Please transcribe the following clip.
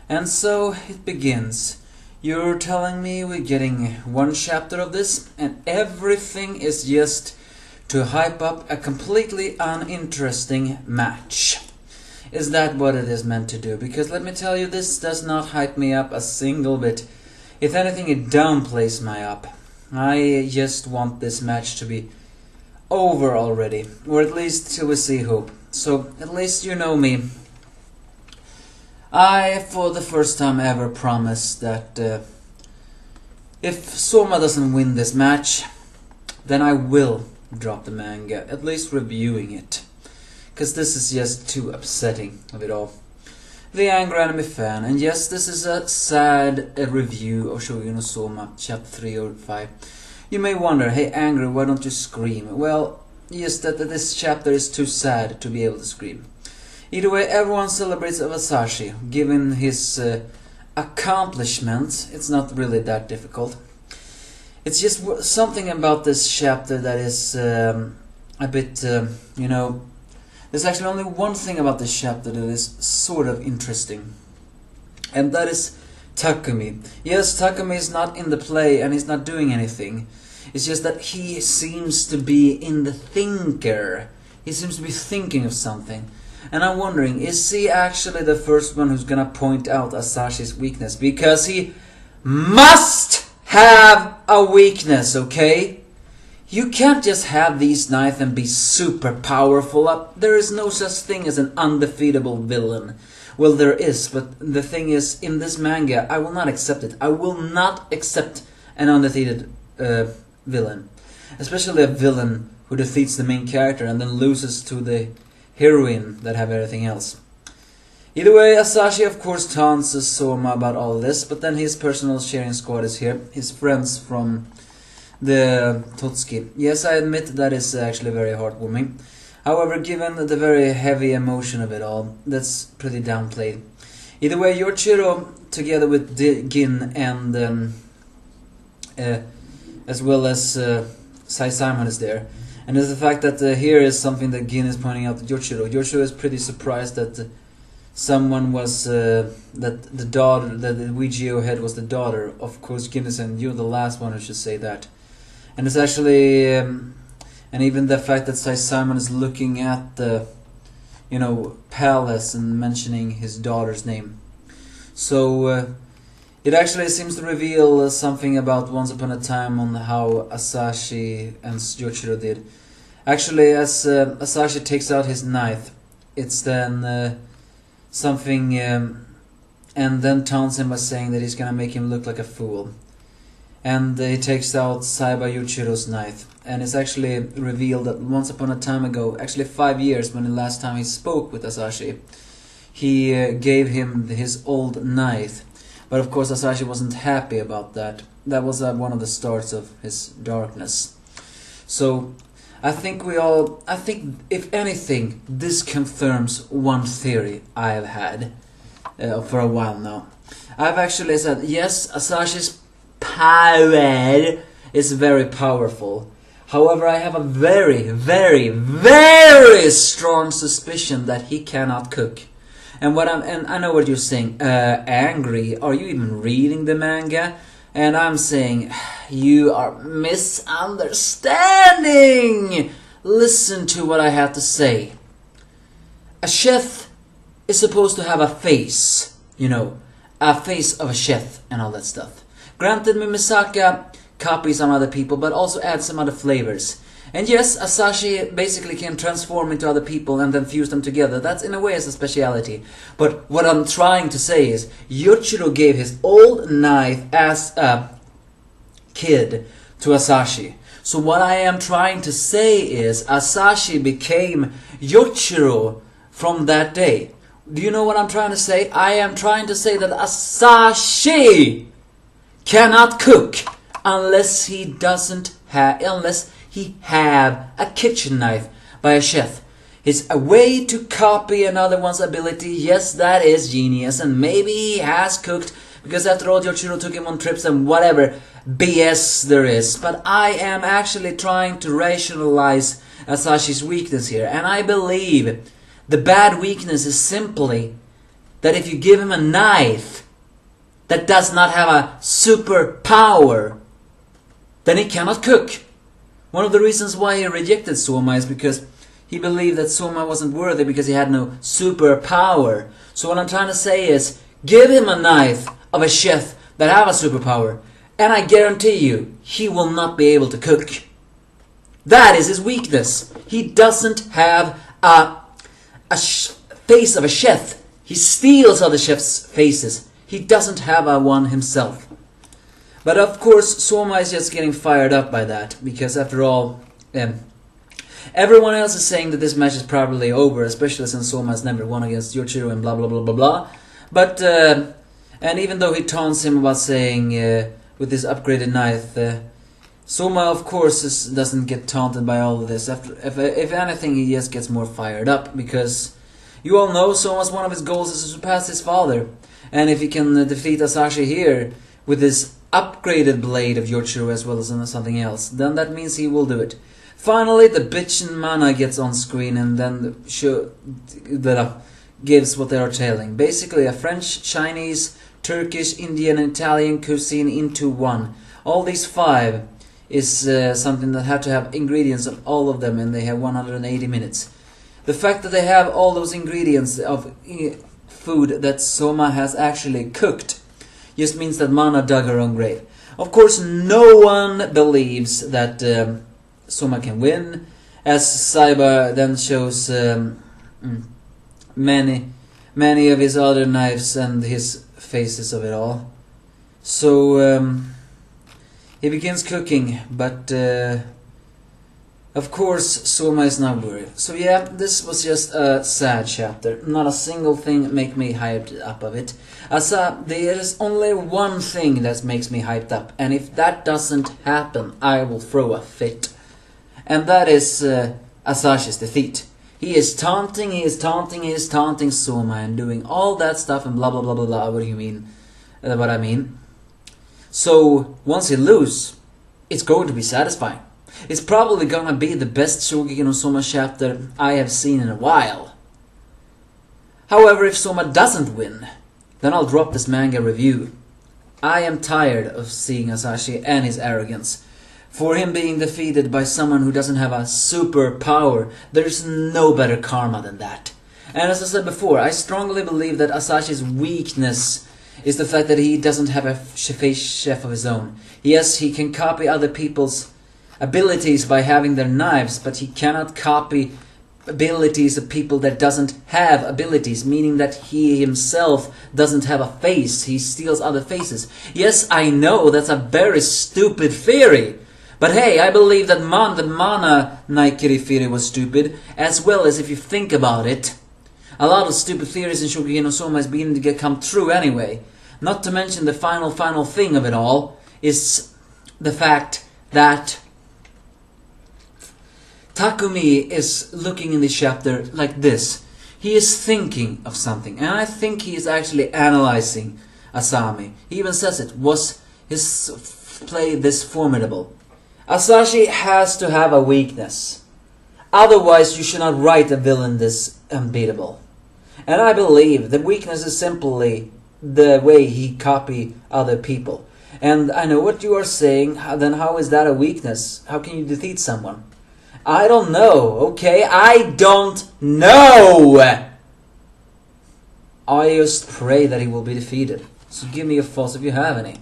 And so it begins. You're telling me we're getting one chapter of this, and everything is just to hype up a completely uninteresting match. Is that what it is meant to do? Because let me tell you, this does not hype me up a single bit. If anything, it downplays my up. I just want this match to be over already, or at least till we see hope. So at least you know me. I, for the first time ever, promised that if Soma doesn't win this match, then I will drop the manga, at least reviewing it. Because this is just too upsetting of it all. The Angry Anime Fan, and yes, this is a sad review of Shokugeki no Soma, chapter 3 or 5. You may wonder, hey Angry, why don't you scream? Well, just that this chapter is too sad to be able to scream. Either way, everyone celebrates Asashi, given his accomplishments. It's not really that difficult. It's just something about this chapter that is a bit, you know... There's actually only one thing about this chapter that is sort of interesting. And that is Takumi. Yes, Takumi is not in the play and he's not doing anything. It's just that he seems to be in the thinker. He seems to be thinking of something. And I'm wondering, is he actually the first one who's gonna point out Asashi's weakness? Because he must have a weakness, okay? You can't just have these knives and be super powerful. There is no such thing as an undefeatable villain. Well, there is, but the thing is, in this manga, I will not accept it. I will not accept an undefeated villain. Especially a villain who defeats the main character and then loses to the heroine that have everything else. Either way, Asashi of course taunts Soma about all this, but then his personal cheering squad is here. His friends from the Totsuki. Yes, I admit that is actually very heartwarming. However, given the very heavy emotion of it all, that's pretty downplayed. Either way, Yoichiro, together with Gin and as well as Sai Simon is there. And there's the fact that here is something that Gin is pointing out to Yoichiro. Yoichiro is pretty surprised that someone was, that the daughter, that the Weijio head was the daughter. Of course, Gin is saying, you're the last one who should say that. And it's actually, and even the fact that Sai Simon is looking at the, you know, palace and mentioning his daughter's name. So, it actually seems to reveal something about Once Upon a Time on how Asashi and Yoichiro did. Actually, as Asashi takes out his knife, it's then something, and then taunts him by saying that he's gonna make him look like a fool. And he takes out Saiba Yoichiro's knife. And it's actually revealed that once upon a time ago, actually 5 years when the last time he spoke with Asashi, he gave him his old knife. But of course Asashi wasn't happy about that. That was one of the starts of his darkness. So I think if anything, this confirms one theory I've had for a while now. I've actually said, yes, Asashi's power is very powerful. However, I have a very, very, very strong suspicion that he cannot cook. And I know what you're saying. Angry? Are you even reading the manga? And I'm saying, you are misunderstanding. Listen to what I have to say. A chef is supposed to have a face, you know, a face of a chef and all that stuff. Granted, Misaka copies some other people, but also adds some other flavors. And yes, Asashi basically can transform into other people and then fuse them together. That's in a way as a speciality. But what I'm trying to say is, Yoichiro gave his old knife as a kid to Asashi. So what I am trying to say is, Asashi became Yoichiro from that day. Do you know what I'm trying to say? I am trying to say that Asashi cannot cook unless he have a kitchen knife by a chef. It's a way to copy another one's ability. Yes, that is genius, and maybe he has cooked, because after all, Yoichiro took him on trips and whatever BS there is. But I am actually trying to rationalize Asashi's weakness here, and I believe the bad weakness is simply that if you give him a knife that does not have a superpower, then he cannot cook. One of the reasons why he rejected Soma is because he believed that Soma wasn't worthy because he had no superpower. So what I'm trying to say is, give him a knife of a chef that have a superpower, and I guarantee you, he will not be able to cook. That is his weakness. He doesn't have a face of a chef. He steals other chefs' faces. He doesn't have a one himself. But of course, Soma is just getting fired up by that, because after all, everyone else is saying that this match is probably over, especially since Soma has never won against Yoshiro and blah blah blah blah blah. But, and even though he taunts him about saying, with this upgraded knife, Soma of course doesn't get taunted by all of this. If anything, he just gets more fired up, because you all know Soma's one of his goals is to surpass his father. And if he can defeat Asashi here with this upgraded blade of Yoshiro as well as something else, then that means he will do it. Finally, the bitchin' Mana gets on screen and then gives what they are telling. Basically a French, Chinese, Turkish, Indian and Italian cuisine into one. All these 5 is something that have to have ingredients of all of them, and they have 180 minutes. The fact that they have all those ingredients of food that Soma has actually cooked just means that Mana dug her own grave. Of course, no one believes that Soma can win, as Saiba then shows many of his other knives and his faces of it all. So he begins cooking, but of course Soma is not worried. So yeah, this was just a sad chapter. Not a single thing make me hyped up of it. There is only one thing that makes me hyped up, and if that doesn't happen, I will throw a fit. And that is Asashi's defeat. He is taunting Soma and doing all that stuff and blah blah blah blah blah. What do you mean? What I mean? So once he loses, it's going to be satisfying. It's probably gonna be the best Shokugeki no Soma chapter I have seen in a while. However, if Soma doesn't win, then I'll drop this manga review. I am tired of seeing Asashi and his arrogance. For him being defeated by someone who doesn't have a superpower, there's no better karma than that. And as I said before, I strongly believe that Asashi's weakness is the fact that he doesn't have a face chef of his own. Yes, he can copy other people's abilities by having their knives, but he cannot copy abilities of people that doesn't have abilities, meaning that he himself doesn't have a face. He steals other faces. Yes, I know that's a very stupid theory. But hey, I believe that the Mana Naikiri theory was stupid, as well as if you think about it. A lot of stupid theories in Shokugeki no Soma is beginning to come true anyway. Not to mention the final thing of it all is the fact that Takumi is looking in this chapter like this. He is thinking of something, and I think he is actually analyzing Asami. He even says it. Was his play this formidable? Asashi has to have a weakness. Otherwise, you should not write a villain this unbeatable. And I believe the weakness is simply the way he copy other people. And I know what you are saying. Then how is that a weakness? How can you defeat someone? I don't know, okay? I don't know! I just pray that he will be defeated. So give me your thoughts if you have any.